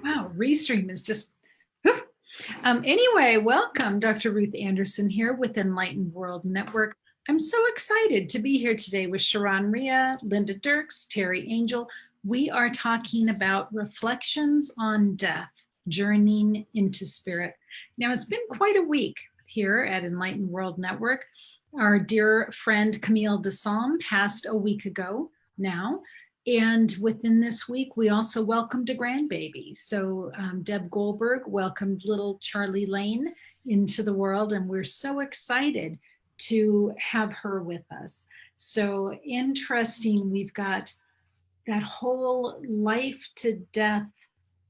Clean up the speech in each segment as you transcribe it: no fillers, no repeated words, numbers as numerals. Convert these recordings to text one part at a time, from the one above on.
Wow, Restream is just, whew. Anyway, welcome, Dr. Ruth Anderson here with Enlightened World Network. I'm so excited to be here today with Sharon Rhea, Linda Dirks, Terry Angel. We are talking about reflections on death, journeying into spirit. Now, it's been quite a week here at Enlightened World Network. Our dear friend Camille DeSalme passed a week ago now. And within this week, we also welcomed a grandbaby. So Deb Goldberg welcomed little Charlie Lane into the world, and we're so excited to have her with us. So interesting, we've got that whole life to death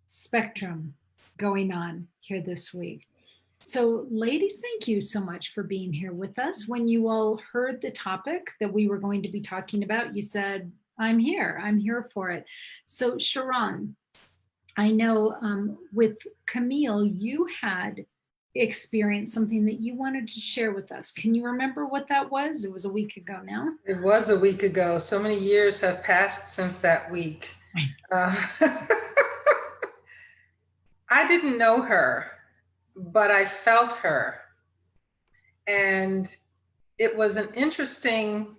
spectrum going on here this week. So ladies, thank you so much for being here with us. When you all heard the topic that we were going to be talking about, you said, I'm here for it. So Sharon, I know with Camille, you had experienced something that you wanted to share with us. Can you remember what that was? It was a week ago now. It was a week ago. So many years have passed since that week. I didn't know her, but I felt her. And it was an interesting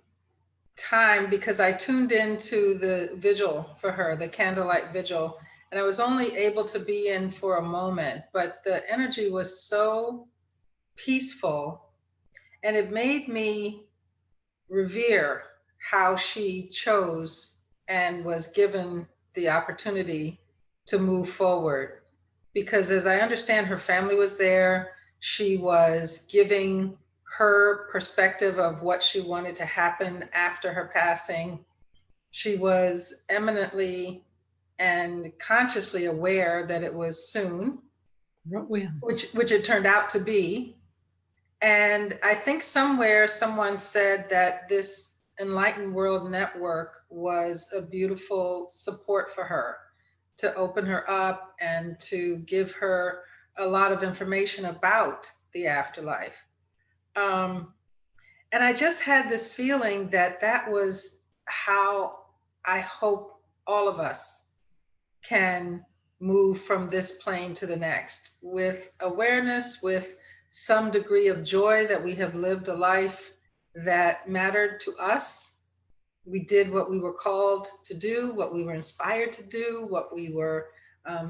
time because I tuned into the vigil for her, the candlelight vigil, and I was only able to be in for a moment, but the energy was so peaceful, and it made me revere how she chose and was given the opportunity to move forward. Because as I understand, her family was there. She was giving her perspective of what she wanted to happen after her passing. She was eminently and consciously aware that it was soon, which it turned out to be. And I think somewhere someone said that this Enlightened World Network was a beautiful support for her, to open her up and to give her a lot of information about the afterlife. And I just had this feeling that that was how I hope all of us can move from this plane to the next, with awareness, with some degree of joy that we have lived a life that mattered to us. We did what we were called to do, what we were inspired to do, what we were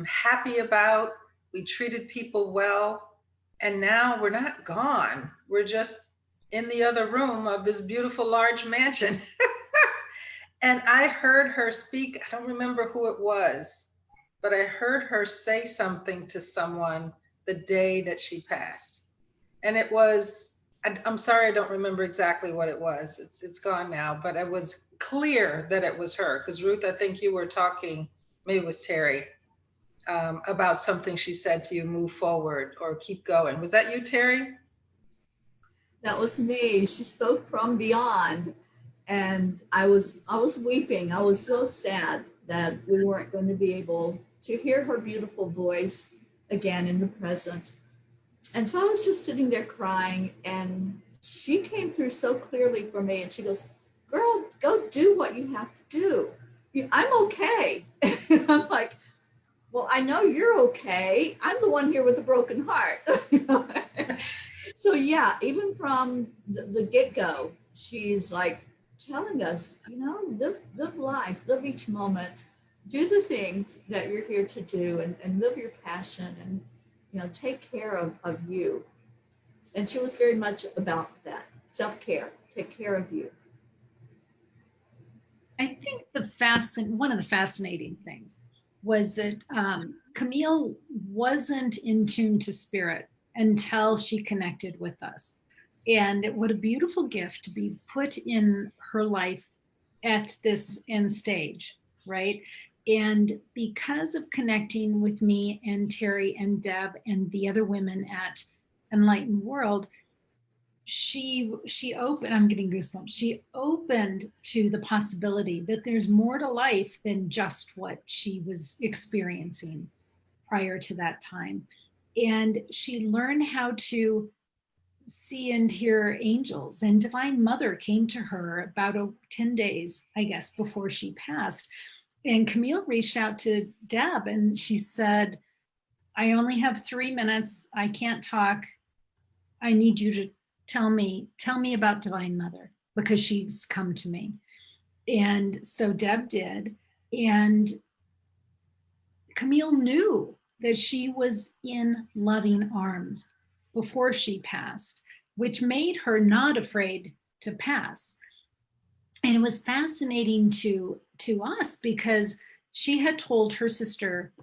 happy about. We treated people well. And now we're not gone. We're just in the other room of this beautiful large mansion. And I heard her speak. I don't remember who it was, but I heard her say something to someone the day that she passed. And it was, I'm sorry, I don't remember exactly what it was. It's gone now, but it was clear that it was her. Because Ruth, I think you were talking, maybe it was Terry, about something she said to you, move forward or keep going. Was that you, Terry? That was me. She spoke from beyond, and I was weeping. I was so sad that we weren't going to be able to hear her beautiful voice again in the present. And so I was just sitting there crying, and she came through so clearly for me, and she goes, girl, go do what you have to do. I'm okay. I'm like, well, I know you're okay. I'm the one here with a broken heart. So yeah, even from the get-go, she's like telling us, live life, live each moment, do the things that you're here to do, and live your passion, and take care of you. And she was very much about that, self-care, take care of you. I think one of the fascinating things was that Camille wasn't in tune to spirit until she connected with us. And what a beautiful gift to be put in her life at this end stage, right? And because of connecting with me and Terry and Deb and the other women at Enlightened World, she opened, I'm getting goosebumps, she opened to the possibility that there's more to life than just what she was experiencing prior to that time. And she learned how to see and hear angels, and Divine Mother came to her about 10 days, I guess, before she passed, And Camille reached out to Deb and she said, I only have 3 minutes. I can't talk. I need you to tell me about Divine Mother because she's come to me. And so Deb did. And Camille knew that she was in loving arms before she passed, which made her not afraid to pass. And it was fascinating to us because she had told her sister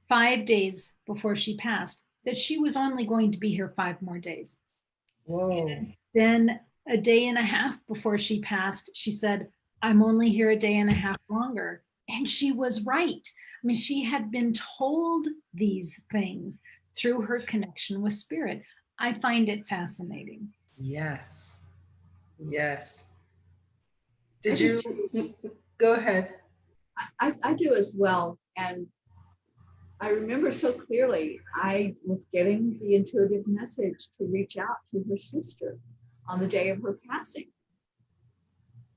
5 days before she passed that she was only going to be here 5 more days. Whoa. And then a day and a half before she passed, she said, I'm only here a day and a half longer. And she was right. I mean, she had been told these things through her connection with spirit. I find it fascinating. Yes. Yes. Did you go ahead? I do as well. And I remember so clearly, I was getting the intuitive message to reach out to her sister on the day of her passing.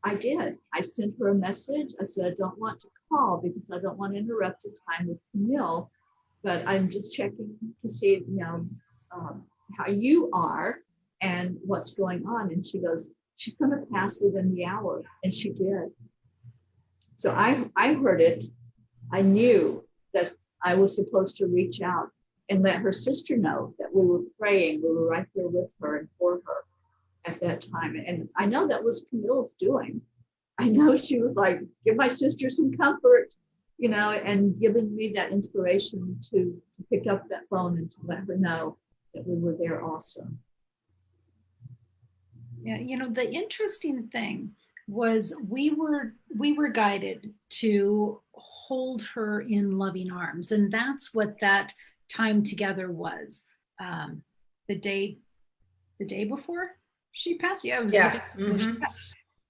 I did. I sent her a message. I said, I don't want to call because I don't want to interrupt the time with Camille, but I'm just checking to see, how you are and what's going on. And she goes, she's going to pass within the hour. And she did. So I heard it. I knew that I was supposed to reach out and let her sister know that we were praying. We were right there with her and for her at that time. And I know that was Camille's doing. I know she was like, give my sister some comfort, and giving me that inspiration to pick up that phone and to let her know that we were there also. Yeah, the interesting thing was we were guided to hold her in loving arms, and that's what that time together was. The day before she passed. Yeah, it was the day before she passed.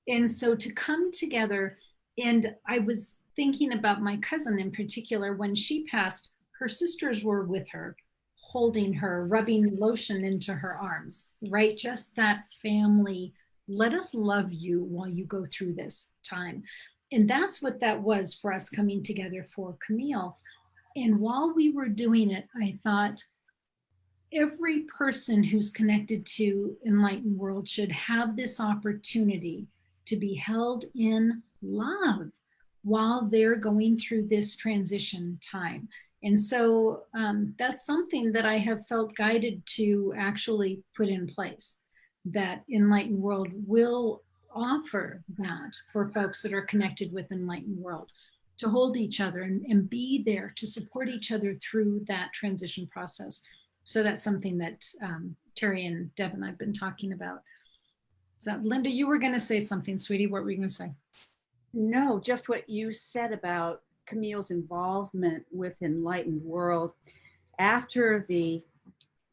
And so to come together, and I was thinking about my cousin in particular. When she passed, her sisters were with her, holding her, rubbing lotion into her arms, right? Just that family, let us love you while you go through this time. And that's what that was for us coming together for Camille. And while we were doing it, I thought, every person who's connected to Enlightened World should have this opportunity to be held in love while they're going through this transition time. And so that's something that I have felt guided to actually put in place, that Enlightened World will offer that for folks that are connected with Enlightened World, to hold each other and be there to support each other through that transition process. So that's something that Terry and Deb and I have been talking about. So Linda, you were going to say something, sweetie. What were you going to say? No, just what you said about Camille's involvement with Enlightened World. After the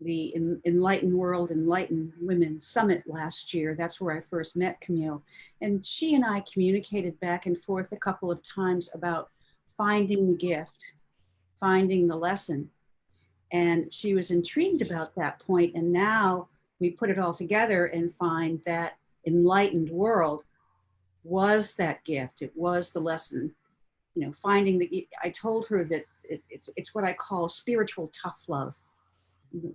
Enlightened World, Enlightened Women Summit last year, that's where I first met Camille. And she and I communicated back and forth a couple of times about finding the gift, finding the lesson. And she was intrigued about that point. And now we put it all together and find that Enlightened World was that gift. It was the lesson. Finding the, I told her that it's what I call spiritual tough love.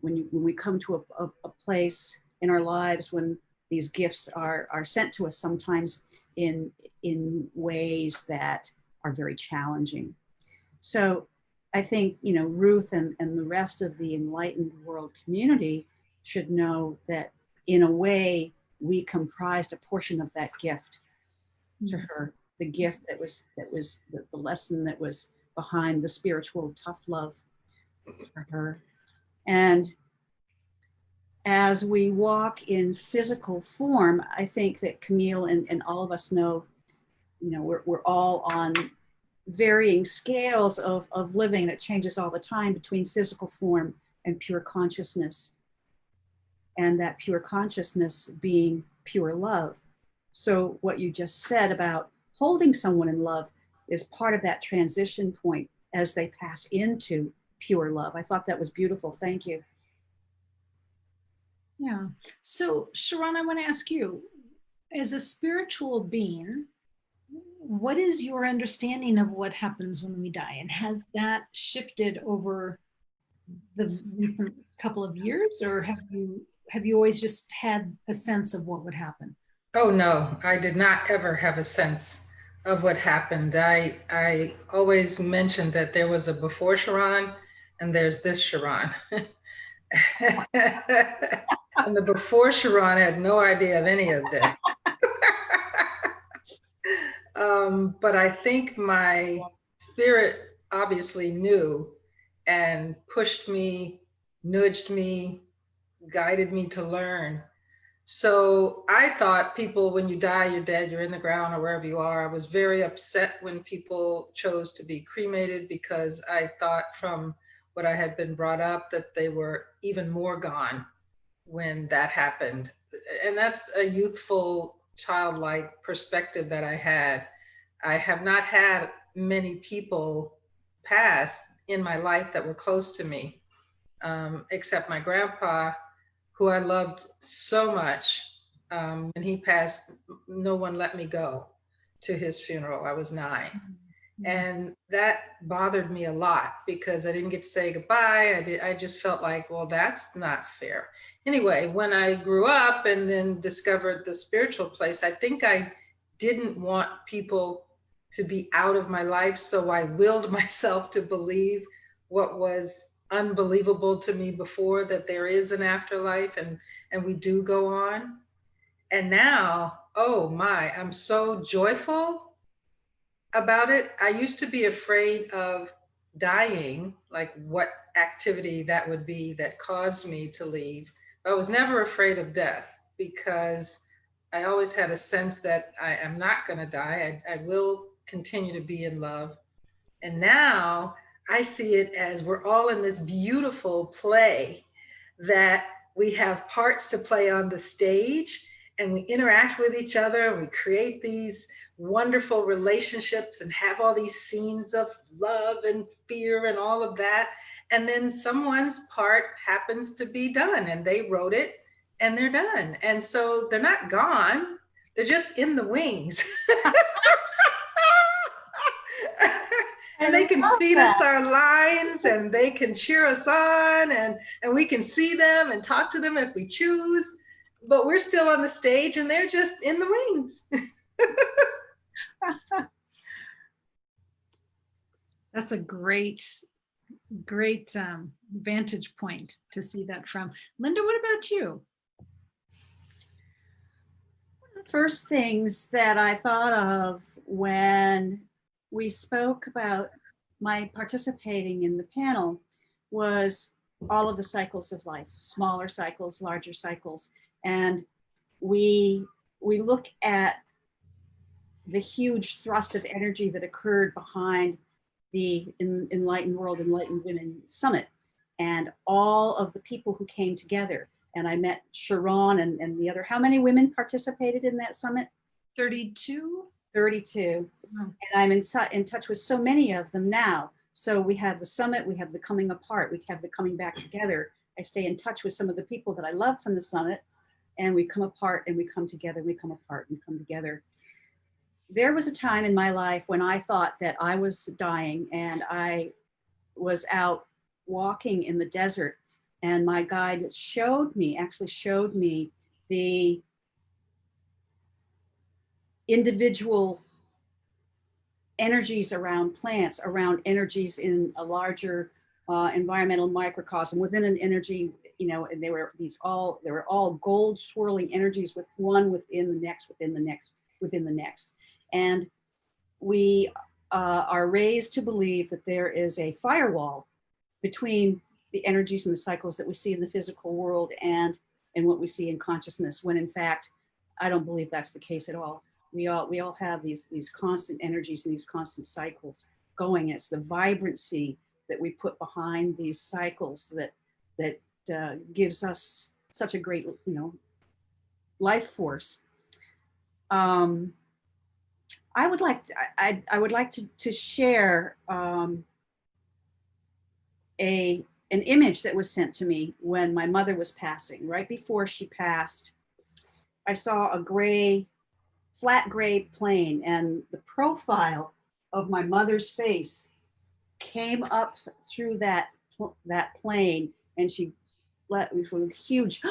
When we come to a place in our lives when these gifts are sent to us, sometimes in ways that are very challenging. So I think, Ruth and the rest of the Enlightened World community should know that in a way we comprised a portion of that gift to her, the gift that was the lesson that was behind the spiritual tough love for her. And as we walk in physical form, I think that Camille and all of us know, we're all on varying scales of living that changes all the time between physical form and pure consciousness. And that pure consciousness being pure love. So what you just said about holding someone in love is part of that transition point as they pass into pure love. I thought that was beautiful. Thank you. Yeah. So Sharon, I want to ask you, as a spiritual being, what is your understanding of what happens when we die? And has that shifted over the recent couple of years, or have you always just had a sense of what would happen? Oh no, I did not ever have a sense of what happened. I always mentioned that there was a before Sharon and there's this Sharon. And the before Sharon had no idea of any of this. But I think my spirit obviously knew and pushed me, nudged me, guided me to learn. So I thought people, when you die, you're dead, you're in the ground or wherever you are. I was very upset when people chose to be cremated because I thought from what I had been brought up that they were even more gone when that happened. And that's a youthful, childlike perspective that I had. I have not had many people pass in my life that were close to me, except my grandpa, who I loved so much. When he passed, no one let me go to his funeral. I was 9. And that bothered me a lot because I didn't get to say goodbye. I just felt like, well, that's not fair. Anyway, when I grew up and then discovered the spiritual place, I think I didn't want people to be out of my life. So I willed myself to believe what was unbelievable to me before, that there is an afterlife and we do go on. And now, oh my, I'm so joyful about it. I used to be afraid of dying, like what activity that would be that caused me to leave. I was never afraid of death because I always had a sense that I am not going to die. I will continue to be in love. And now I see it as we're all in this beautiful play that we have parts to play on the stage, and we interact with each other and we create these wonderful relationships and have all these scenes of love and fear and all of that. And then someone's part happens to be done and they wrote it and they're done. And so they're not gone, they're just in the wings. And they can feed us our lines and they can cheer us on and we can see them and talk to them if we choose, but we're still on the stage and they're just in the wings. That's a great vantage point to see that from. Linda, what about you? One of the first things that I thought of when we spoke about my participating in the panel was all of the cycles of life, smaller cycles, larger cycles. And we look at the huge thrust of energy that occurred behind the Enlightened World, Enlightened Women Summit, and all of the people who came together. And I met Sharon and the other, how many women participated in that summit? 32. 32. And I'm in touch with so many of them now. So we have the summit, we have the coming apart, we have the coming back together. I stay in touch with some of the people that I love from the summit, and we come apart and we come together, we come apart and come together. There was a time in my life when I thought that I was dying, and I was out walking in the desert, and my guide actually showed me the individual energies around plants, around energies in a larger environmental microcosm, within an energy, and they were all gold swirling energies, with one within the next, within the next, within the next. And we are raised to believe that there is a firewall between the energies and the cycles that we see in the physical world and what we see in consciousness, when in fact, I don't believe that's the case at all. We all have these constant energies and these constant cycles going. It's the vibrancy that we put behind these cycles that gives us such a great, life force. I would like to share an image that was sent to me when my mother was passing. Right before she passed, I saw a gray flat gray plane, and the profile of my mother's face came up through that plane, and she let me from a huge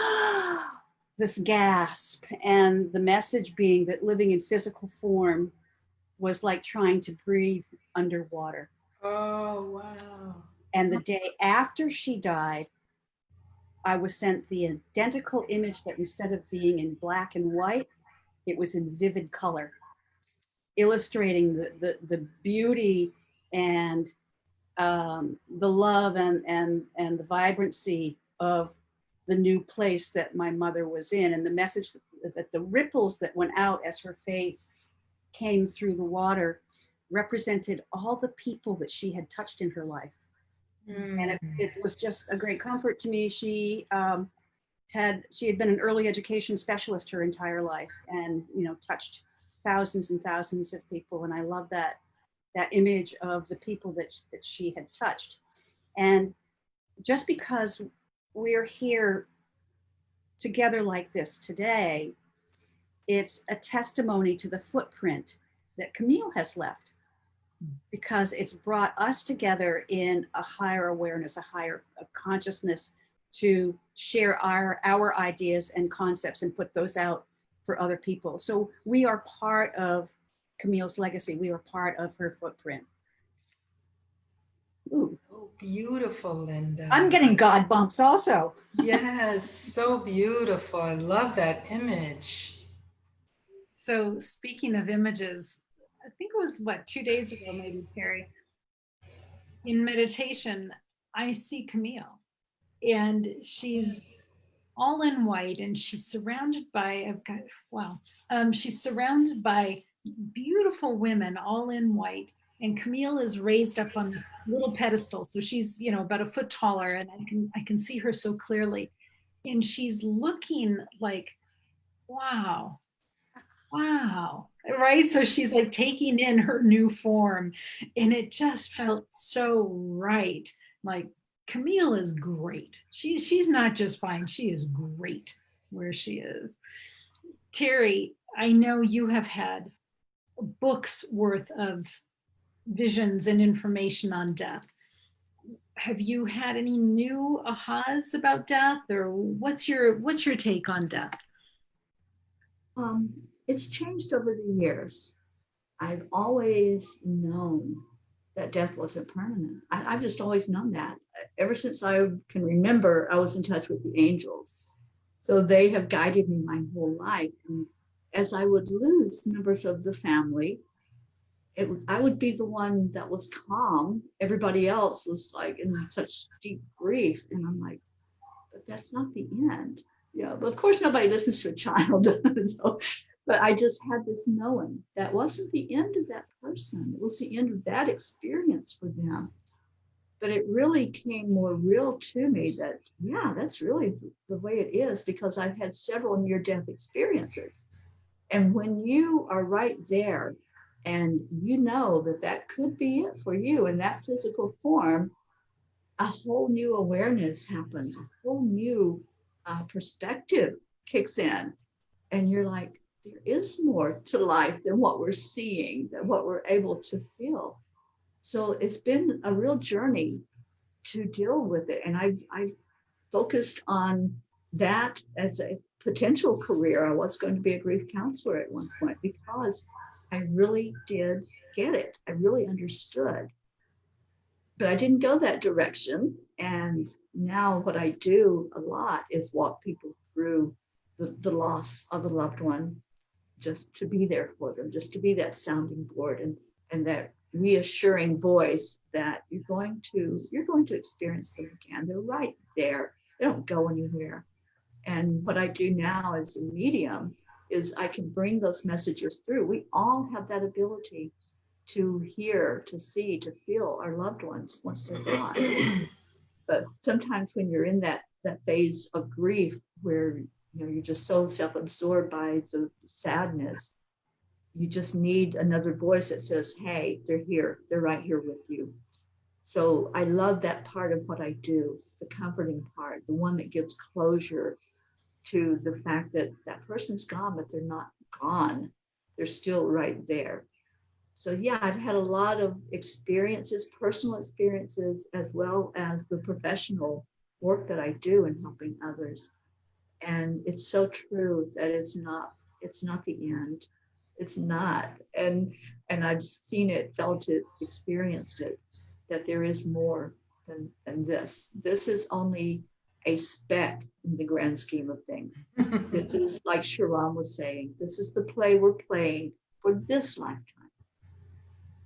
this gasp, and the message being that living in physical form was like trying to breathe underwater. Oh, wow. And the day after she died, I was sent the identical image, but instead of being in black and white, it was in vivid color, illustrating the beauty and the love and the vibrancy of the new place that my mother was in, and the message that the ripples that went out as her face came through the water represented all the people that she had touched in her life. And it was just a great comfort to me. She had been an early education specialist her entire life, and touched thousands and thousands of people. And I love that image of the people that she had touched. And just because we're here together like this today, it's a testimony to the footprint that Camille has left, because it's brought us together in a higher awareness, a higher consciousness, to share our ideas and concepts and put those out for other people. So we are part of Camille's legacy. We are part of her footprint. Ooh. So beautiful, Linda. I'm getting God bumps also. Yes, so beautiful. I love that image. So speaking of images, I think it was 2 days ago, maybe, Terry, in meditation, I see Camille, and she's all in white, and she's surrounded by, she's surrounded by beautiful women all in white, and Camille is raised up on this little pedestal. So she's, about a foot taller, and I can see her so clearly. And she's looking like, wow, right? So she's like taking in her new form, and it just felt so right. Like, Camille is great. She's not just fine, she is great where she is. Terry, I know you have had books worth of visions and information on death. Have you had any new ahas about death, or what's your take on death? It's changed over the years. I've always known that death wasn't permanent. I've just always known that. Ever since I can remember, I was in touch with the angels. So they have guided me my whole life. And as I would lose members of the family, I would be the one that was calm. Everybody else was like in such deep grief. And I'm like, but that's not the end. Yeah, but of course nobody listens to a child. But I just had this knowing that wasn't the end of that person. It was the end of that experience for them. But it really came more real to me that, yeah, that's really the way it is, because I've had several near-death experiences. And when you are right there and you know that could be it for you in that physical form, a whole new awareness happens, a whole new perspective kicks in. And you're like, there is more to life than what we're seeing, than what we're able to feel. So it's been a real journey to deal with it. And I've focused on that as a potential career. I was going to be a grief counselor at one point, because I really did get it. I really understood. But I didn't go that direction. And now what I do a lot is walk people through the loss of a loved one, just to be there for them, just to be that sounding board and that reassuring voice that you're going to experience them again. They're right there. They don't go anywhere. And what I do now as a medium is I can bring those messages through. We all have that ability to hear, to see, to feel our loved ones once they're gone. But sometimes when you're in that phase of grief where you're just so self-absorbed by the sadness, you just need another voice that says, hey, they're here, they're right here with you. So I love that part of what I do, the comforting part, the one that gives closure to the fact that that person's gone, but they're not gone. they're still right there. So yeah, I've had a lot of experiences, personal experiences, as well as the professional work that I do in helping others. And it's so true that it's not the end. It's not. And I've seen it, felt it, experienced it, that there is more than this. This is only a speck in the grand scheme of things. This is, like Sharon was saying, this is the play we're playing for this lifetime.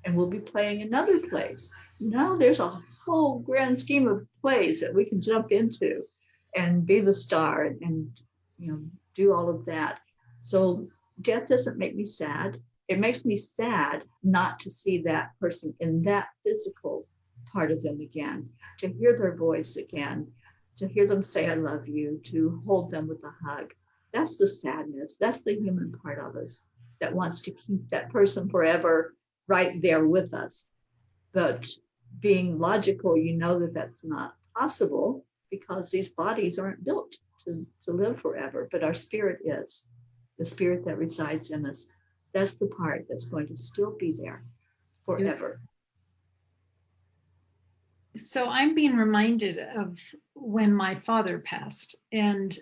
And we'll be playing another place. Now there's a whole grand scheme of plays that we can jump into and be the star and do all of that. So death doesn't make me sad. It makes me sad not to see that person in that physical part of them again, to hear their voice again, to hear them say, I love you, to hold them with a hug. That's the sadness. That's the human part of us that wants to keep that person forever right there with us. But being logical, you know that that's not possible because these bodies aren't built to live forever, but our spirit is. The spirit that resides in us, that's the part that's going to still be there forever. So I'm being reminded of when my father passed, and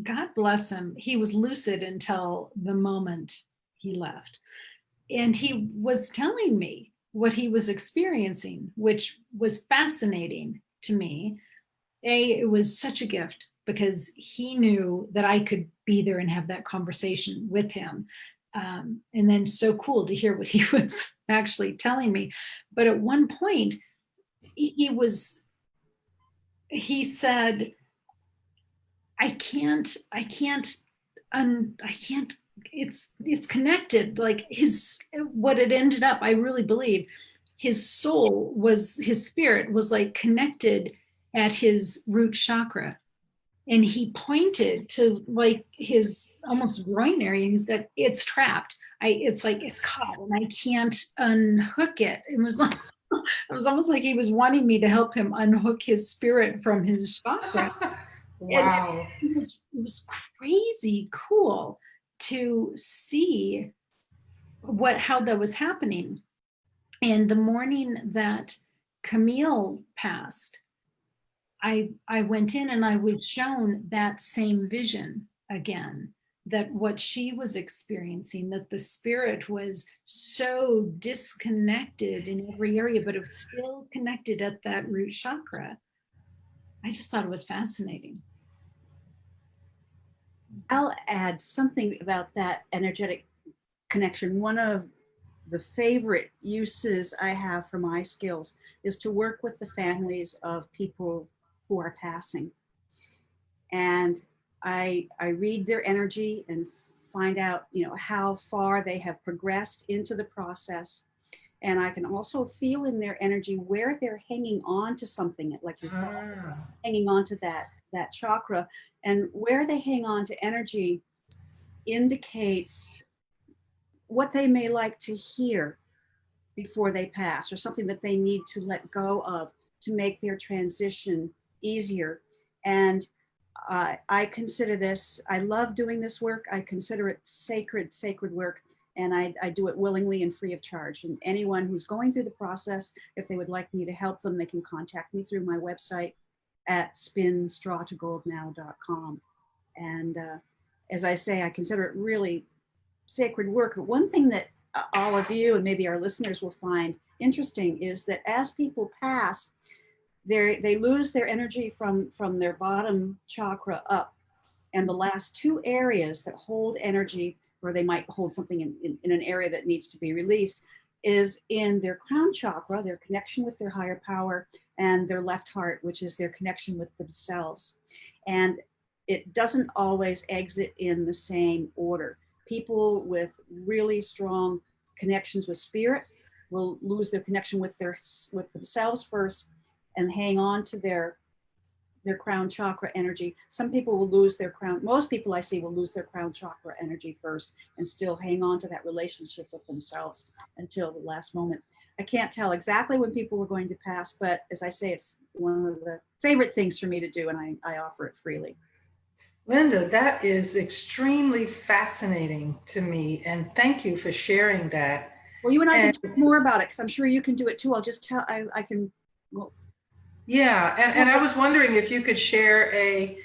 God bless him, he was lucid until the moment he left. And he was telling me what he was experiencing, which was fascinating to me. It was such a gift because he knew that I could be there and have that conversation with him. And then so cool to hear what he was actually telling me. But at one point, he said, I can't, it's connected. Like what it ended up, I really believe his spirit was like connected at his root chakra. And he pointed to like his almost groin area, and he's got, it's trapped. It's like it's caught and I can't unhook it. It was like, it was almost like he was wanting me to help him unhook his spirit from his chakra. Wow. And it was crazy cool to see how that was happening. And the morning that Camille passed, I went in and I was shown that same vision again, that what she was experiencing, that the spirit was so disconnected in every area, but it was still connected at that root chakra. I just thought it was fascinating. I'll add something about that energetic connection. One of the favorite uses I have for my skills is to work with the families of people who are passing. And I read their energy and find out, how far they have progressed into the process. And I can also feel in their energy where they're hanging on to something, like you're hanging on to that chakra, and where they hang on to energy indicates what they may like to hear before they pass, or something that they need to let go of to make their transition easier. And I consider this, I love doing this work. I consider it sacred work. And I do it willingly and free of charge. And anyone who's going through the process, if they would like me to help them, they can contact me through my website at spinstrawtogoldnow.com. And as I say, I consider it really sacred work. But one thing that all of you and maybe our listeners will find interesting is that as people pass, they lose their energy from their bottom chakra up. And the last two areas that hold energy, or they might hold something in an area that needs to be released, is in their crown chakra, their connection with their higher power, and their left heart, which is their connection with themselves. And it doesn't always exit in the same order. People with really strong connections with spirit will lose their connection with themselves first and hang on to their crown chakra energy. Some people will lose their crown, most people I see will lose their crown chakra energy first and still hang on to that relationship with themselves until the last moment. I can't tell exactly when people were going to pass, but as I say, it's one of the favorite things for me to do, and I offer it freely. Linda, that is extremely fascinating to me, and thank you for sharing that. Well, you and I can And talk more about it because I'm sure you can do it too. I'll just tell, I can, well, yeah, and I was wondering if you could share an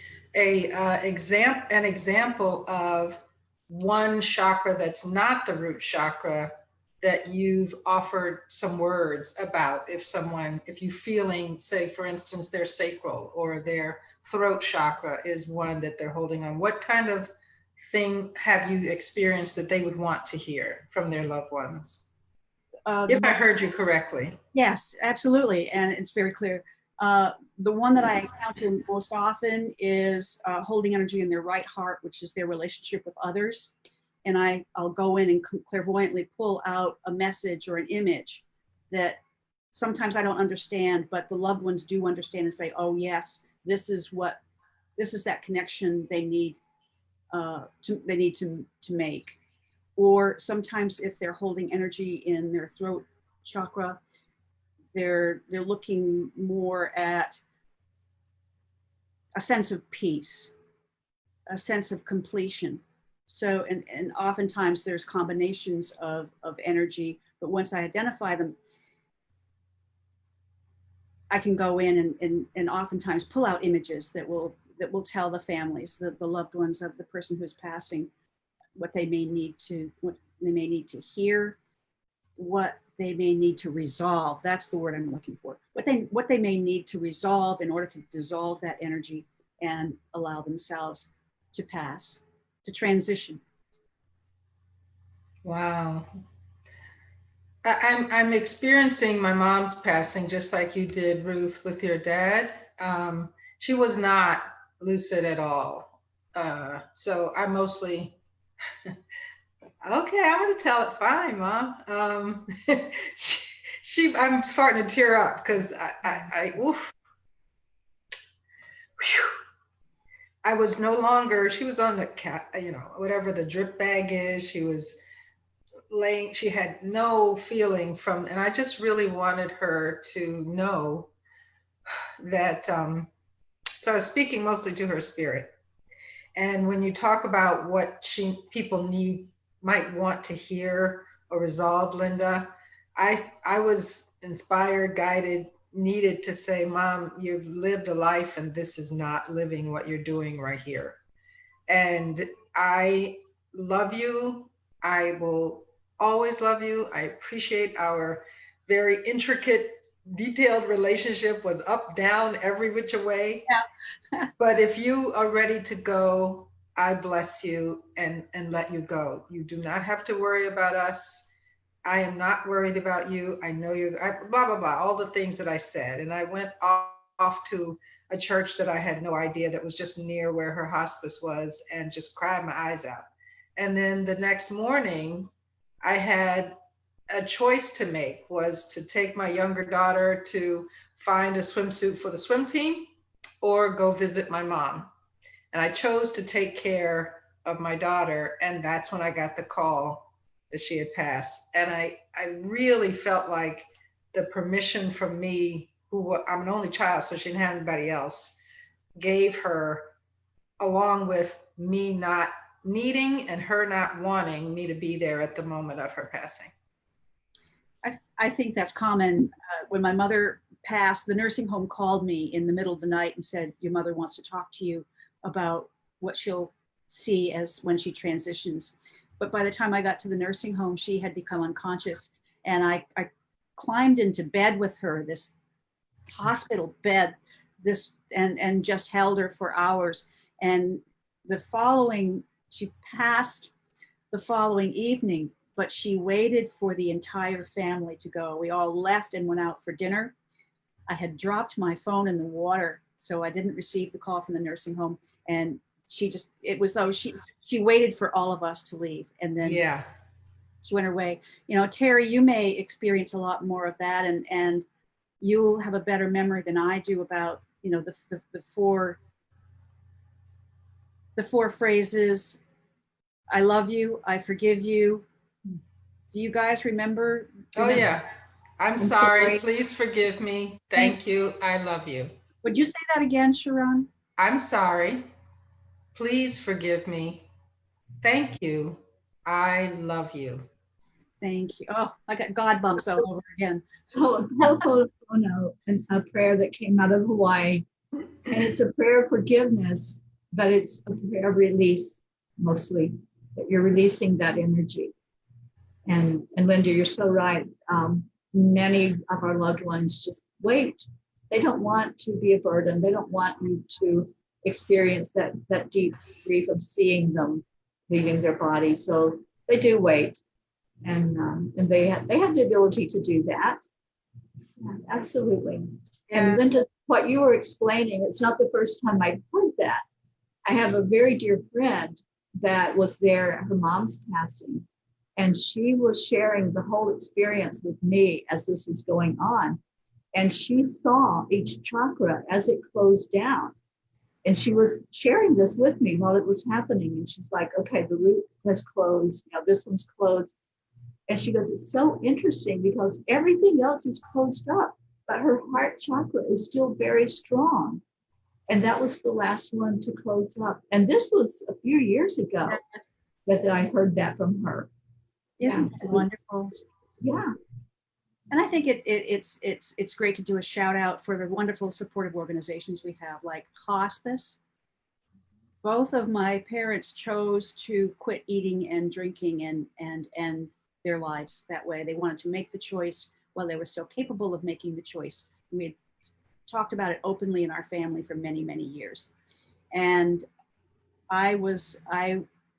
example of one chakra that's not the root chakra that you've offered some words about. If you feeling, say, for instance, their sacral or their throat chakra is one that they're holding on. What kind of thing have you experienced that they would want to hear from their loved ones? If I heard you correctly. yes, absolutely. And it's very clear. The one that I encounter most often is holding energy in their right heart, which is their relationship with others. And I'll go in and clairvoyantly pull out a message or an image that sometimes I don't understand, but the loved ones do understand and say, oh yes, this is that connection they need to make. Or sometimes if they're holding energy in their throat chakra, they're looking more at a sense of peace, a sense of completion. So, and oftentimes there's combinations of energy, but once I identify them, I can go in and oftentimes pull out images that will tell the families, the loved ones of the person who's passing, what they may need to hear, what they may need to resolve. That's the word I'm looking for. What they may need to resolve in order to dissolve that energy and allow themselves to pass, to transition. Wow. I'm experiencing my mom's passing just like you did, Ruth, with your dad. She was not lucid at all. So I mostly, okay, I'm going to tell it fine, Mom. I'm starting to tear up because oof. Whew. I was no longer, she was on the whatever the drip bag is. She was she had no feeling from, and I just really wanted her to know that, so I was speaking mostly to her spirit. And when you talk about what people might want to hear or resolve, Linda, I was inspired, guided, needed to say, Mom, you've lived a life and this is not living what you're doing right here. And I love you. I will always love you. I appreciate our very intricate, detailed relationship, was up, down, every which way. Yeah. But if you are ready to go, I bless you and let you go. You do not have to worry about us. I am not worried about you. I know you're blah, blah, blah, all the things that I said. And I went off to a church that I had no idea that was just near where her hospice was and just cried my eyes out. And then the next morning, I had a choice to make, was to take my younger daughter to find a swimsuit for the swim team or go visit my mom. And I chose to take care of my daughter. And that's when I got the call that she had passed. And I really felt like the permission from me, I'm an only child, so she didn't have anybody else, gave her, along with me not needing and her not wanting me to be there at the moment of her passing. I think that's common. When my mother passed, the nursing home called me in the middle of the night and said, your mother wants to talk to you about what she'll see as when she transitions. But by the time I got to the nursing home, she had become unconscious. And I climbed into bed with her, this hospital bed, and just held her for hours. And she passed the following evening, but she waited for the entire family to go. We all left and went out for dinner. I had dropped my phone in the water, so I didn't receive the call from the nursing home. And it was though she waited for all of us to leave. And then she went her way. Terry, you may experience a lot more of that, and you'll have a better memory than I do about, the four phrases. I love you, I forgive you. Do you guys remember? Oh yeah. I'm sorry. Please forgive me. Thank you. I love you. Would you say that again, Sharon? I'm sorry. Please forgive me. Thank you. I love you. Thank you. Oh, I got God bumps all over again. Oh, a Ho'oponopono, a prayer that came out of Hawaii. And it's a prayer of forgiveness, but it's a prayer of release mostly, that you're releasing that energy. And Linda, you're so right. Many of our loved ones just wait. They don't want to be a burden. They don't want you to experience that deep grief of seeing them leaving their body. So they do wait, and they have the ability to do that. Yeah, absolutely. Yeah. And Linda, what you were explaining, it's not the first time I've heard that. I have a very dear friend that was there at her mom's passing, and she was sharing the whole experience with me as this was going on. And she saw each chakra as it closed down. And she was sharing this with me while it was happening. And she's like, okay, the root has closed. Now this one's closed. And she goes, it's so interesting because everything else is closed up, but her heart chakra is still very strong. And that was the last one to close up. And this was a few years ago that I heard that from her. Isn't it wonderful? Yeah. And I think it's great to do a shout out for the wonderful supportive organizations we have, like hospice. Both of my parents chose to quit eating and drinking and end their lives that way. They wanted to make the choice while they were still capable of making the choice. We had talked about it openly in our family for many, many years. And I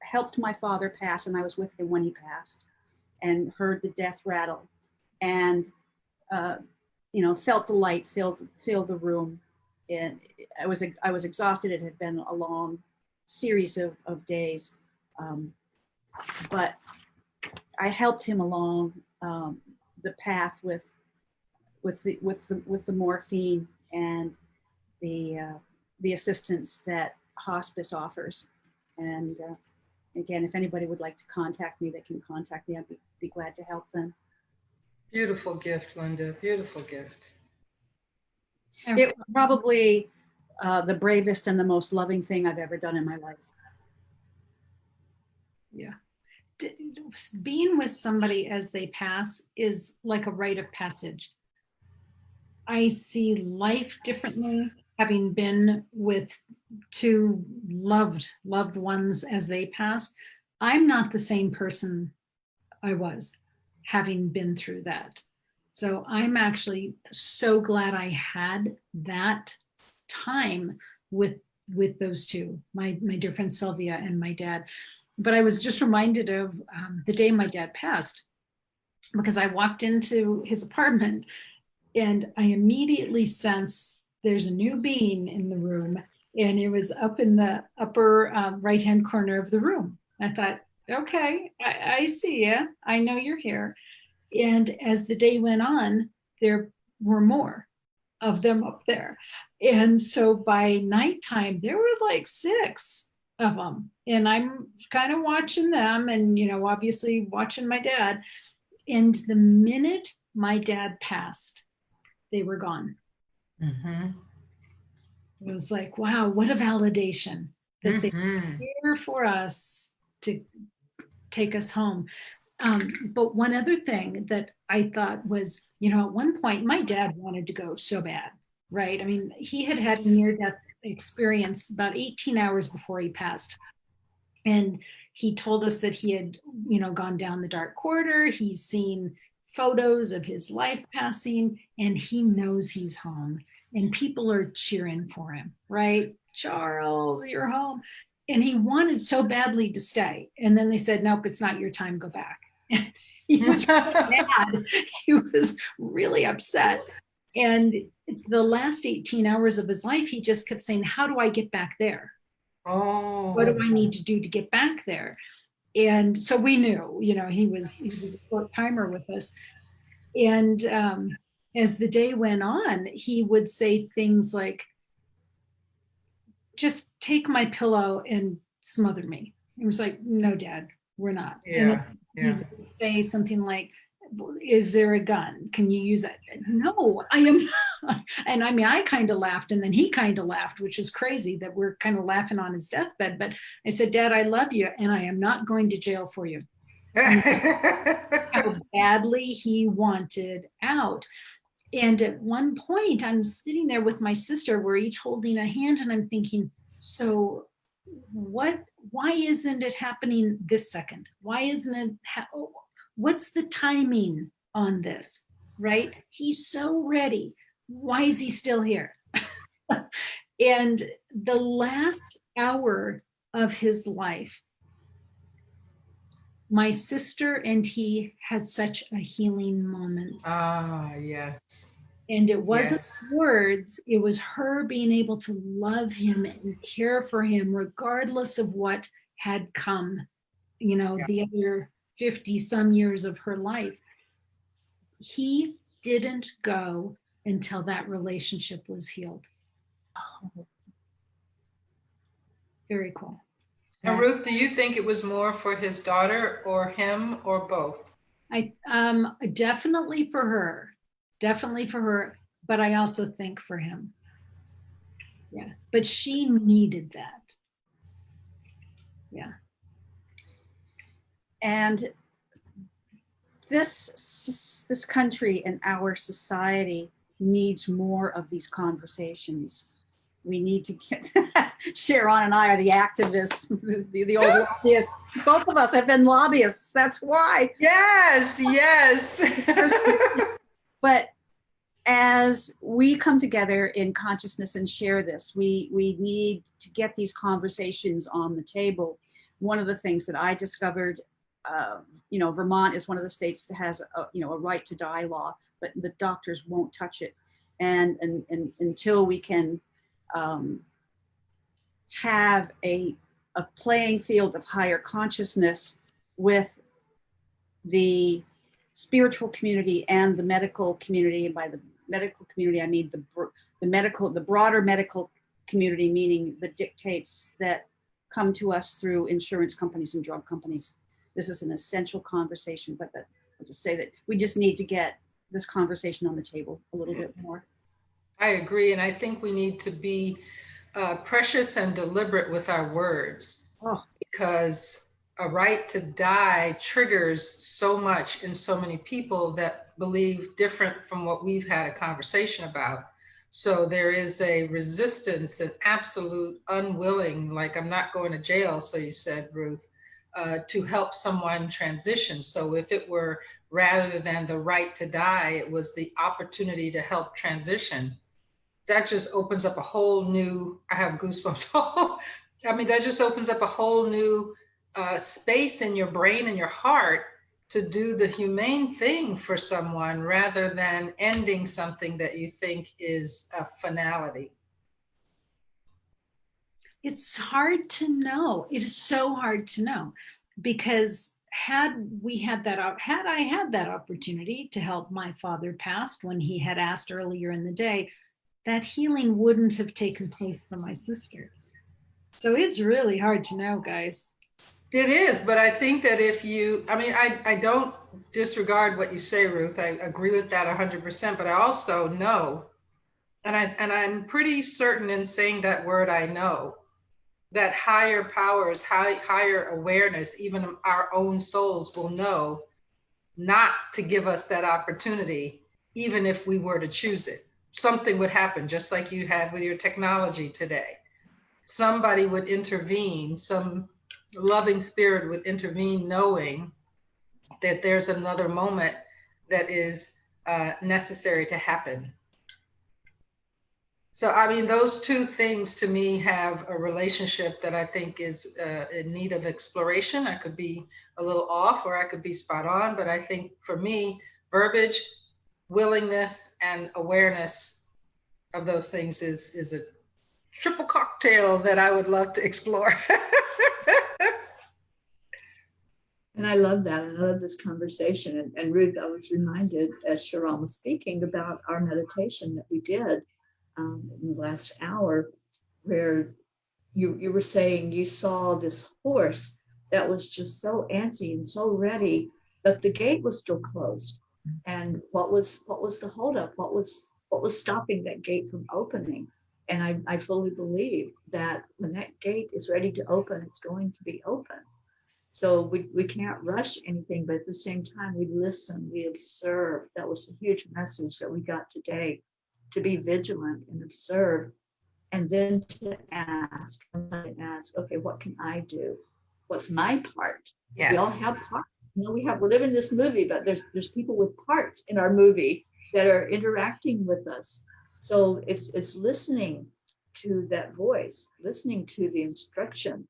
helped my father pass, and I was with him when he passed and heard the death rattle, and felt the light fill the room. And I was exhausted. It had been a long series of days, but I helped him along the path with the morphine and the assistance that hospice offers. And again, if anybody would like to contact me, they can contact me. I'd be glad to help them. Beautiful gift, Linda. Beautiful gift. It was probably the bravest and the most loving thing I've ever done in my life. Yeah. Being with somebody as they pass is like a rite of passage. I see life differently, having been with two loved ones as they passed. I'm not the same person I was, having been through that. So I'm actually so glad I had that time with those two, my dear friend Sylvia and my dad. But I was just reminded of the day my dad passed, because I walked into his apartment and I immediately sensed there's a new being in the room, and it was up in the upper right-hand corner of the room. I thought, okay, I see you. I know you're here. And as the day went on, there were more of them up there. And so by nighttime, there were like 6 of them. And I'm kind of watching them and, obviously watching my dad. And the minute my dad passed, they were gone. Mm-hmm. It was like, wow, what a validation that they Mm-hmm. were here for us to take us home. But one other thing that I thought was, at one point, my dad wanted to go so bad, right? I mean, he had a near-death experience about 18 hours before he passed. And he told us that he had, gone down the dark corridor. He's seen photos of his life passing, and he knows he's home. And people are cheering for him, right? Charles, you're home. And he wanted so badly to stay. And then they said, nope, it's not your time, go back. He was really mad. He was really upset. And the last 18 hours of his life, he just kept saying, how do I get back there? Oh. What do I need to do to get back there? And so we knew, he was a short timer with us. And as the day went on, he would say things like, just take my pillow and smother me. It was like, no, Dad, we're not. Yeah, And then yeah. he'd say something like, is there a gun? Can you use it? No, I am not. And I mean, I kind of laughed, and then he kind of laughed, which is crazy that we're kind of laughing on his deathbed. But I said, Dad, I love you, and I am not going to jail for you. How badly he wanted out. And at one point, I'm sitting there with my sister, we're each holding a hand, and I'm thinking, so why isn't it happening this second? Why isn't it, what's the timing on this, right? He's so ready. Why is he still here? And the last hour of his life, my sister and he had such a healing moment. Ah, yes. And it wasn't Yes. words, it was her being able to love him and care for him regardless of what had come, you know, Yeah. the other 50 some years of her life. He didn't go until that relationship was healed. Very cool. And Ruth, do you think it was more for his daughter or him or both? I definitely for her, but I also think for him. Yeah, but she needed that. Yeah. And this country and our society needs more of these conversations. We need to get Sharon and I are the activists, the old lobbyists. Both of us have been lobbyists. That's why. Yes, yes. But as we come together in consciousness and share this, we need to get these conversations on the table. One of the things that I discovered, you know, Vermont is one of the states that has a right to die law, but the doctors won't touch it. And until we can have a playing field of higher consciousness with the spiritual community and the medical community, and by the medical community I mean the broader medical community, meaning the dictates that come to us through insurance companies and drug companies. This is an essential conversation, but I'll just say that we just need to get this conversation on the table a little bit more. I agree, and I think we need to be precious and deliberate with our words, because a right to die triggers so much in so many people that believe different from what we've had a conversation about. So there is a resistance, an absolute unwilling, like I'm not going to jail, so you said, Ruth, to help someone transition. So if it were rather than the right to die, it was the opportunity to help transition. That just opens up a whole new, I have goosebumps. I mean, that just opens up a whole new space in your brain and your heart to do the humane thing for someone rather than ending something that you think is a finality. It's hard to know. It is so hard to know, because had I had that opportunity to help my father pass when he had asked earlier in the day, that healing wouldn't have taken place for my sister. So it's really hard to know, guys. It is, but I think that if you, I mean, I don't disregard what you say, Ruth. I agree with that 100%, but I also know, and I'm pretty certain in saying that word, I know, that higher powers, higher awareness, even our own souls will know not to give us that opportunity, even if we were to choose it. Something would happen, just like you had with your technology today. Somebody would intervene, some loving spirit would intervene, knowing that there's another moment that is necessary to happen. So, I mean, those two things to me have a relationship that I think is in need of exploration. I could be a little off or I could be spot on, but I think for me, verbiage, willingness, and awareness of those things is a triple cocktail that I would love to explore. And I love that. I love this conversation. And Ruth, I was reminded as Sharon was speaking about our meditation that we did in the last hour, where you were saying you saw this horse that was just so antsy and so ready but the gate was still closed. And what was the holdup? What was stopping that gate from opening? And I fully believe that when that gate is ready to open, it's going to be open. So we can't rush anything, but at the same time, we listen, we observe. That was a huge message that we got today, to be vigilant and observe, and then to ask, okay, what can I do? What's my part? Yes. We all have parts. You know, we live in this movie, but there's people with parts in our movie that are interacting with us. So it's listening to that voice, listening to the instruction.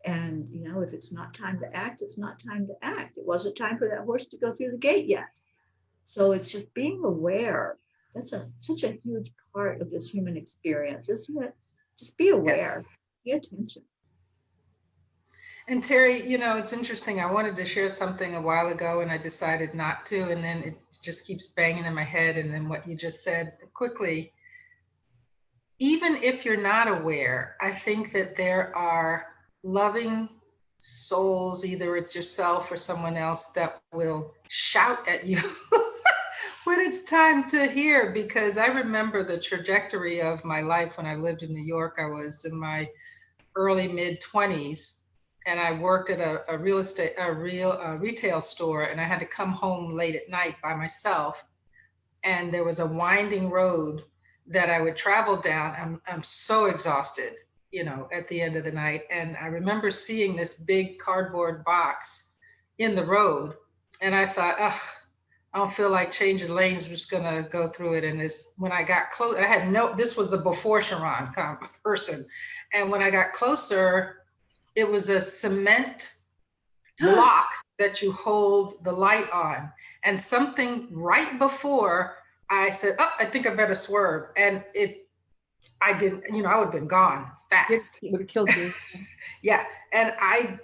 And, you know, if it's not time to act, it's not time to act. It wasn't time for that horse to go through the gate yet. So it's just being aware. That's such a huge part of this human experience, isn't it? Just be aware, pay attention. And Terry, you know, it's interesting. I wanted to share something a while ago and I decided not to. And then it just keeps banging in my head. And then what you just said quickly, even if you're not aware, I think that there are loving souls, either it's yourself or someone else, that will shout at you when it's time to hear. Because I remember the trajectory of my life when I lived in New York. I was in my early mid-20s and I worked at a retail store, and I had to come home late at night by myself. And there was a winding road that I would travel down. I'm so exhausted, you know, at the end of the night. And I remember seeing this big cardboard box in the road. And I thought, ugh, I don't feel like changing lanes. I'm just gonna go through it. And when I got close, this was the before Sharon person. And when I got closer, it was a cement block that you hold the light on. And something right before I said, oh, I think I better swerve. And I didn't, you know, I would have been gone fast. It would have killed you. Yeah. And I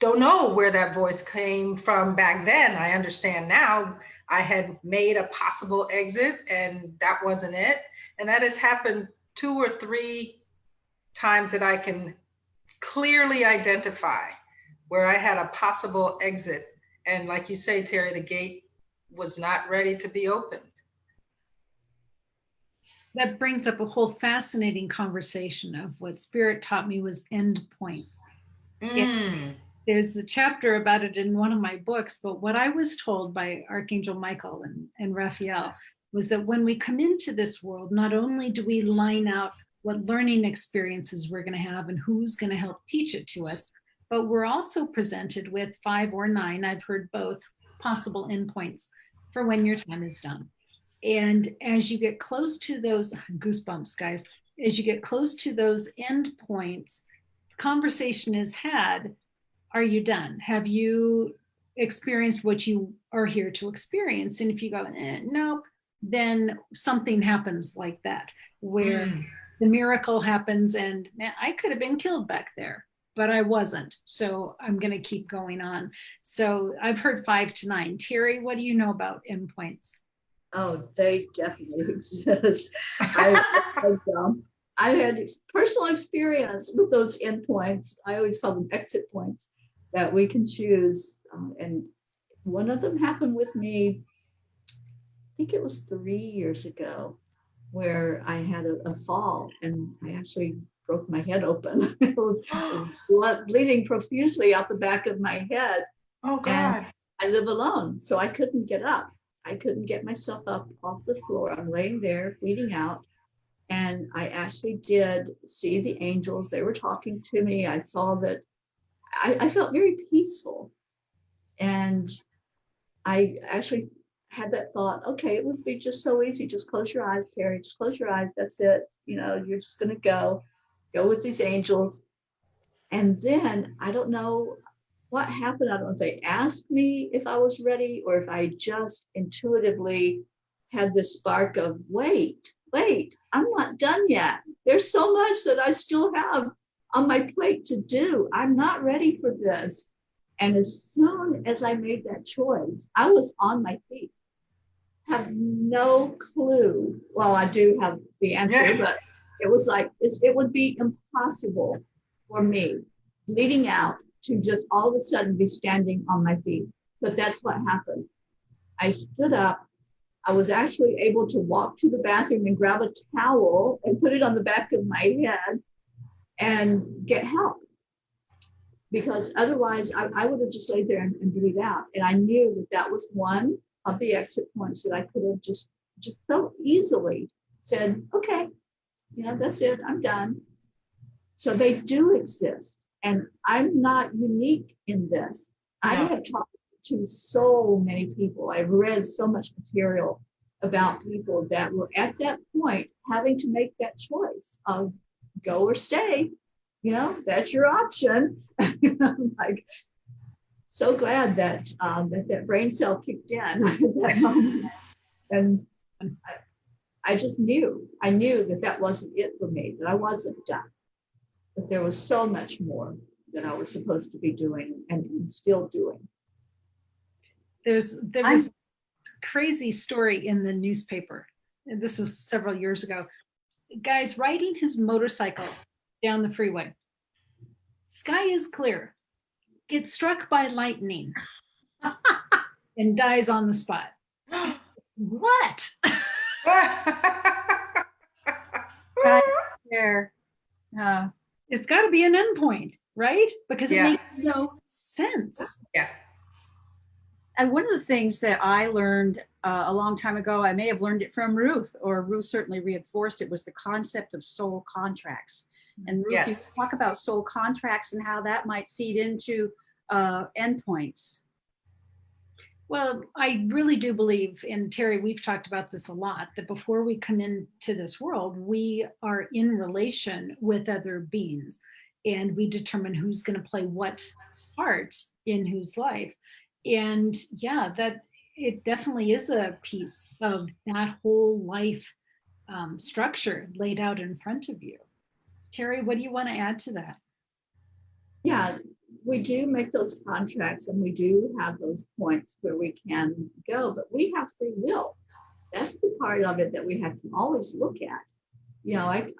don't know where that voice came from back then. I understand now. I had made a possible exit and that wasn't it. And that has happened 2 or 3 times that I can clearly identify, where I had a possible exit. And like you say, Terry, the gate was not ready to be opened. That brings up a whole fascinating conversation of what Spirit taught me was end points. There's a chapter about it in one of my books, but what I was told by Archangel Michael and Raphael was that when we come into this world, not only do we line out what learning experiences we're going to have and who's going to help teach it to us, but we're also presented with 5 or 9, I've heard both, possible endpoints for when your time is done. And as you get close to those, goosebumps, guys, as you get close to those endpoints, conversation is had. Are you done? Have you experienced what you are here to experience? And if you go, nope, then something happens like that, where the miracle happens and man, I could have been killed back there, but I wasn't. So I'm going to keep going on. So I've heard 5 to 9. Terry, what do you know about endpoints? Oh, they definitely exist. I had personal experience with those endpoints. I always call them exit points that we can choose. And one of them happened with me, I think it was 3 years ago, where I had a fall and I actually broke my head open. It was blood bleeding profusely out the back of my head. Oh, God. And I live alone, so I couldn't get up. I couldn't get myself up off the floor. I'm laying there bleeding out. And I actually did see the angels. They were talking to me. I saw that I felt very peaceful. And I actually had that thought, okay, it would be just so easy. Just close your eyes, Carrie. Just close your eyes. That's it. You know, you're just going to go with these angels. And then I don't know what happened. I don't know if they asked me if I was ready or if I just intuitively had this spark of, wait, I'm not done yet. There's so much that I still have on my plate to do. I'm not ready for this. And as soon as I made that choice, I was on my feet. Have no clue. Well, I do have the answer, but it was like, it would be impossible for me bleeding out to just all of a sudden be standing on my feet. But that's what happened. I stood up. I was actually able to walk to the bathroom and grab a towel and put it on the back of my head and get help. Because otherwise I would have just laid there and bleed out. And I knew that that was one of the exit points that I could have just so easily said, okay, that's it, I'm done. So they do exist. And I'm not unique in this. I have talked to so many people. I've read so much material about people that were at that point having to make that choice of go or stay. That's your option. I'm like, so glad that that brain cell kicked in at that moment. And I just knew that wasn't it for me, that I wasn't done, that there was so much more that I was supposed to be doing and still doing. There was a crazy story in the newspaper, and this was several years ago. Guy's riding his motorcycle down the freeway. Sky is clear. Gets struck by lightning and dies on the spot. What? Right there. It's got to be an endpoint, right? Because it makes no sense. Yeah. And one of the things that I learned a long time ago, I may have learned it from Ruth, or Ruth certainly reinforced it, was the concept of soul contracts. And Ruth, you talk about soul contracts and how that might feed into endpoints. Well, I really do believe, and Terry, we've talked about this a lot, that before we come into this world, we are in relation with other beings, and we determine who's going to play what part in whose life. And that it definitely is a piece of that whole life structure laid out in front of you. Terry, what do you want to add to that? Yeah, we do make those contracts and we do have those points where we can go, but we have free will. That's the part of it that we have to always look at.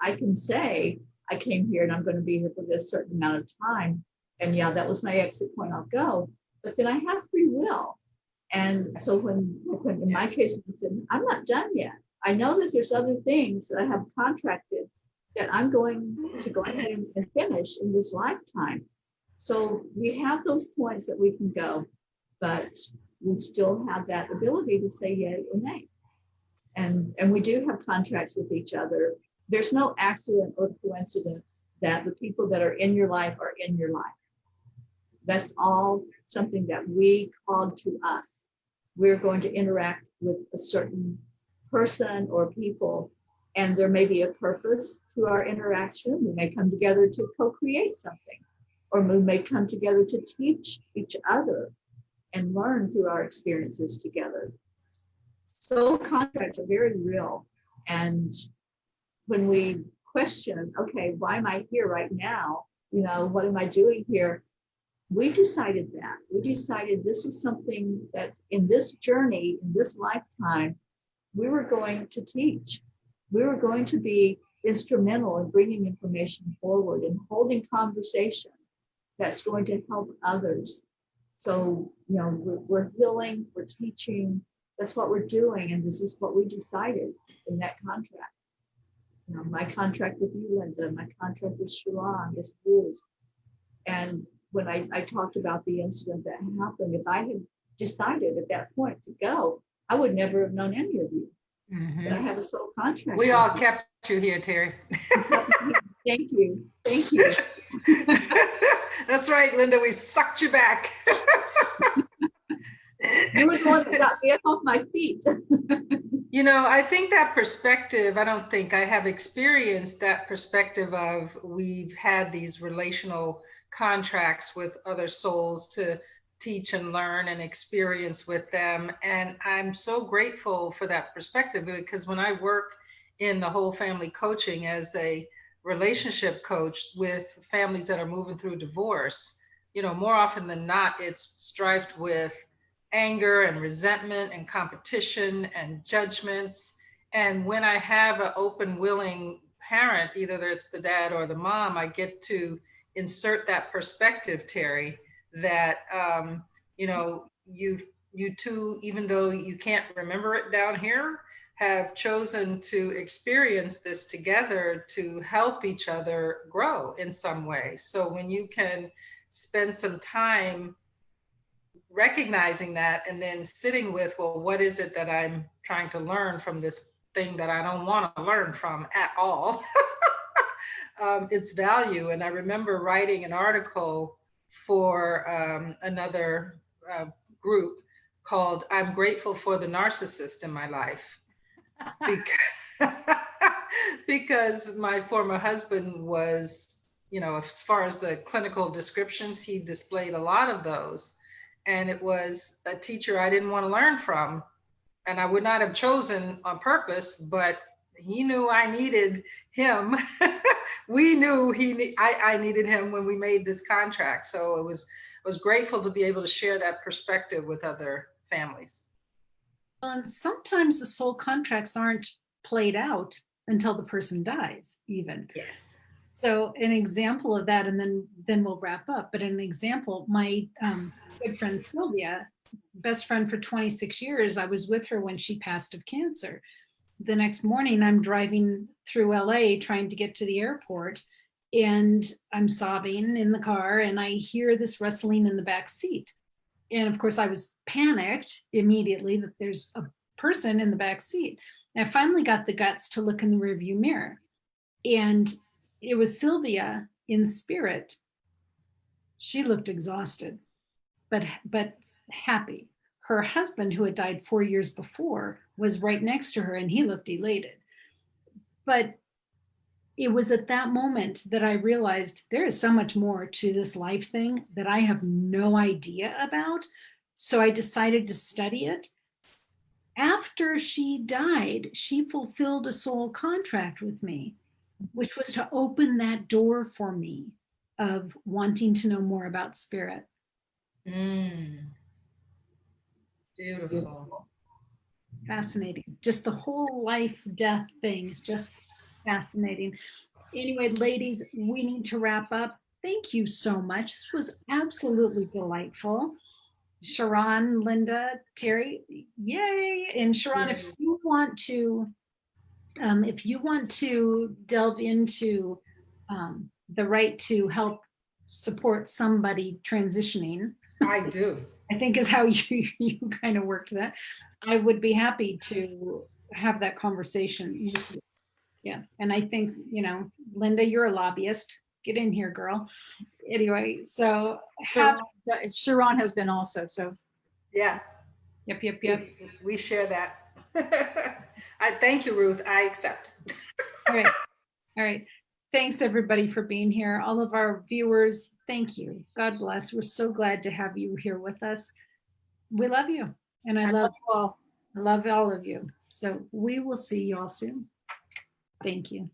I can say, I came here and I'm going to be here for this certain amount of time. And that was my exit point, I'll go. But then I have free will. And so when in my case, I said, I'm not done yet. I know that there's other things that I have contracted that I'm going to go ahead and finish in this lifetime. So we have those points that we can go, but we still have that ability to say yay or nay. And we do have contracts with each other. There's no accident or coincidence that the people that are in your life are in your life. That's all something that we called to us. We're going to interact with a certain person or people, and there may be a purpose to our interaction. We may come together to co-create something, or we may come together to teach each other and learn through our experiences together. Soul contracts are very real. And when we question, okay, why am I here right now? What am I doing here? We decided that. We decided this was something that in this journey, in this lifetime, we were going to teach. We were going to be instrumental in bringing information forward and holding conversation that's going to help others. So, we're healing, we're teaching. That's what we're doing. And this is what we decided in that contract. My contract with you, Linda, my contract with Sharon is Bruce. And when I talked about the incident that happened, if I had decided at that point to go, I would never have known any of you. Mm-hmm. But I have a soul contract. We all kept you here, Terry. Thank you. Thank you. That's right, Linda. We sucked you back. You were the one that got me up off my feet. I think that perspective, I have experienced that perspective of we've had these relational contracts with other souls to teach and learn and experience with them. And I'm so grateful for that perspective, because when I work in the whole family coaching as a relationship coach with families that are moving through divorce, more often than not, it's strifed with anger and resentment and competition and judgments. And when I have an open, willing parent, either it's the dad or the mom, I get to insert that perspective, Terry, that, you two, even though you can't remember it down here, have chosen to experience this together to help each other grow in some way. So when you can spend some time recognizing that and then sitting with, well, what is it that I'm trying to learn from this thing that I don't want to learn from at all? Its value. And I remember writing an article for another group called "I'm Grateful for the Narcissist in My Life." Because, because my former husband was, you know, as far as the clinical descriptions, he displayed a lot of those. And it was a teacher I didn't want to learn from. And I would not have chosen on purpose, but he knew I needed him. We knew I needed him when we made this contract. So I was grateful to be able to share that perspective with other families. Well, and sometimes the soul contracts aren't played out until the person dies, even. Yes. So an example of that, and then we'll wrap up. But an example, my good friend Sylvia, best friend for 26 years, I was with her when she passed of cancer. The next morning, I'm driving through LA trying to get to the airport, and I'm sobbing in the car, and I hear this rustling in the back seat. And of course, I was panicked immediately that there's a person in the back seat. And I finally got the guts to look in the rearview mirror, and it was Sylvia in spirit. She looked exhausted, but happy. Her husband, who had died 4 years before, was right next to her, and he looked elated. But it was at that moment that I realized there is so much more to this life thing that I have no idea about. So I decided to study it. After she died, she fulfilled a soul contract with me, which was to open that door for me of wanting to know more about spirit. Beautiful. Fascinating. Just the whole life death thing is just fascinating. Anyway, ladies, we need to wrap up. Thank you so much. This was absolutely delightful. Sharon, Linda, Terry, yay. And Sharon, if you want to delve into the right to help support somebody transitioning, I do. I think is how you kind of worked that. I would be happy to have that conversation with you. Yeah. And I think, Linda, you're a lobbyist. Get in here, girl. Anyway, so Sharon has been also, so. Yeah. Yep. We share that. I thank you, Ruth. I accept. All right. Thanks everybody for being here. All of our viewers, thank you. God bless. We're so glad to have you here with us. We love you. And I love you all. I love all of you. So we will see you all soon. Thank you.